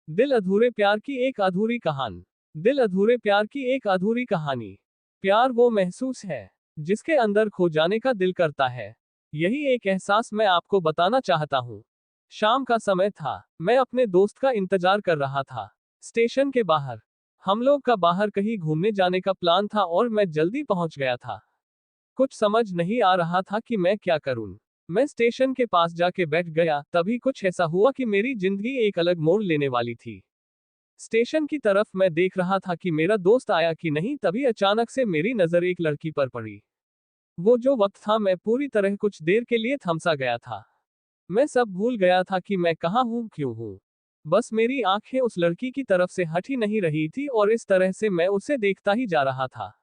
दिल अधूरे प्यार की एक अधूरी कहानी। दिल अधूरे प्यार की एक अधूरी कहानी। प्यार वो महसूस है जिसके अंदर खो जाने का दिल करता है। यही एक एहसास मैं आपको बताना चाहता हूँ। शाम का समय था। मैं अपने दोस्त का इंतजार कर रहा था स्टेशन के बाहर। हम लोग का बाहर कहीं घूमने जाने का प्लान था और मैं जल्दी पहुंच गया था। कुछ समझ नहीं आ रहा था कि मैं क्या करूं। मैं स्टेशन के पास जाके बैठ गया, तभी कुछ ऐसा हुआ कि मेरी जिंदगी एक अलग मोड़ लेने वाली थी। स्टेशन की तरफ मैं देख रहा था कि मेरा दोस्त आया कि नहीं, तभी अचानक से मेरी नजर एक लड़की पर पड़ी। वो जो वक्त था, मैं पूरी तरह कुछ देर के लिए थमसा गया था। मैं सब भूल गया था कि मैं कहाँ हूँ, क्यों हूँ। बस मेरी आंखें उस लड़की की तरफ से हट ही नहीं रही थी और इस तरह से मैं उसे देखता ही जा रहा था।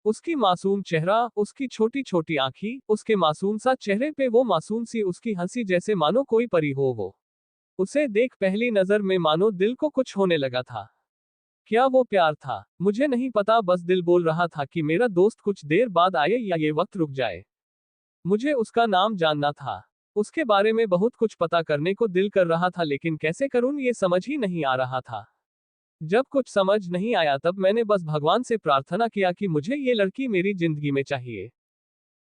उसकी मासूम चेहरा, उसकी छोटी छोटी आंखी, उसके मासूम सा चेहरे पे वो मासूम सी उसकी हंसी, जैसे मानो कोई परी हो वो। उसे देख पहली नजर में मानो दिल को कुछ होने लगा था। क्या वो प्यार था? मुझे नहीं पता, बस दिल बोल रहा था कि मेरा दोस्त कुछ देर बाद आए या ये वक्त रुक जाए। मुझे उसका नाम जानना था। उसके बारे में बहुत कुछ पता करने को दिल कर रहा था, लेकिन कैसे करूं ये समझ ही नहीं आ रहा था। जब कुछ समझ नहीं आया तब मैंने बस भगवान से प्रार्थना किया कि मुझे ये लड़की मेरी जिंदगी में चाहिए।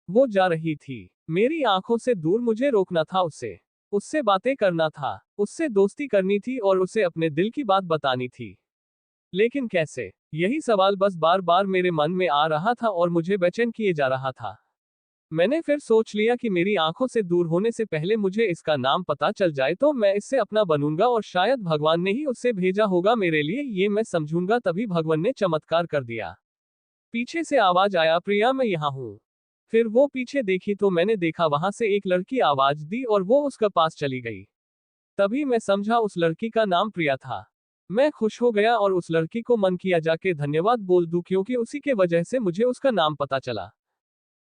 वो जा रही थी मेरी आंखों से दूर, मुझे रोकना था उससे। उससे बातें करना था, उससे दोस्ती करनी थी और उसे अपने दिल की बात बतानी थी। लेकिन कैसे? यही सवाल बस बार बार मेरे मन में आ रहा था और मुझे बेचैन किए जा रहा था। मैंने फिर सोच लिया कि मेरी आंखों से दूर होने से पहले मुझे इसका नाम पता चल जाए तो मैं इससे अपना बनूंगा और शायद भगवान ने ही उससे भेजा होगा मेरे लिए, ये मैं समझूंगा। तभी भगवान ने चमत्कार कर दिया। पीछे से आवाज आया, प्रिया मैं यहाँ हूँ। फिर वो पीछे देखी तो मैंने देखा वहां से एक लड़की आवाज दी और वो उसका पास चली गई। तभी मैं समझा उस लड़की का नाम प्रिया था। मैं खुश हो गया और उस लड़की को मन किया जाके धन्यवाद बोल दूं, क्योंकि उसी के वजह से मुझे उसका नाम पता चला।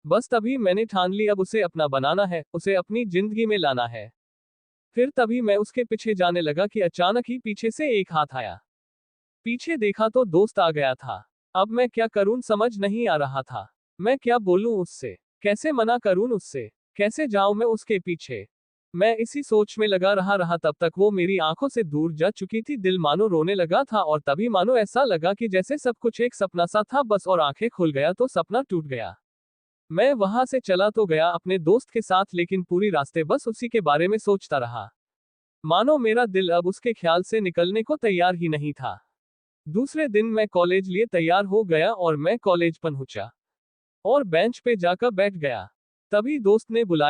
बस तभी मैंने ठान ली अब उसे अपना बनाना है, उसे अपनी जिंदगी में लाना है। फिर तभी मैं उसके पीछे जाने लगा कि अचानक ही पीछे से एक हाथ आया। पीछे देखा तो दोस्त आ गया था। अब मैं क्या करूं समझ नहीं आ रहा था। मैं क्या बोलूं उससे, कैसे मना करूं उससे, कैसे जाऊं मैं उसके पीछे। मैं इसी सोच में लगा रहा तब तक वो मेरी आंखों से दूर जा चुकी थी। दिल मानो रोने लगा था और तभी मानो ऐसा लगा कि जैसे सब कुछ एक सपना सा था बस, और आंखें खुल गया तो सपना टूट गया। मैं वहां से चला तो गया अपने दोस्त के साथ, लेकिन पूरी रास्ते बस उसी के बारे में सोचता रहा। मानो मेरा दिल अब उसके ख्याल से निकलने को तैयार ही नहीं था। दूसरे दिन मैं कॉलेज लिए तैयार हो गया और मैं कॉलेज पहुंचा और बेंच पे जाकर बैठ गया। तभी दोस्त ने बुलाया।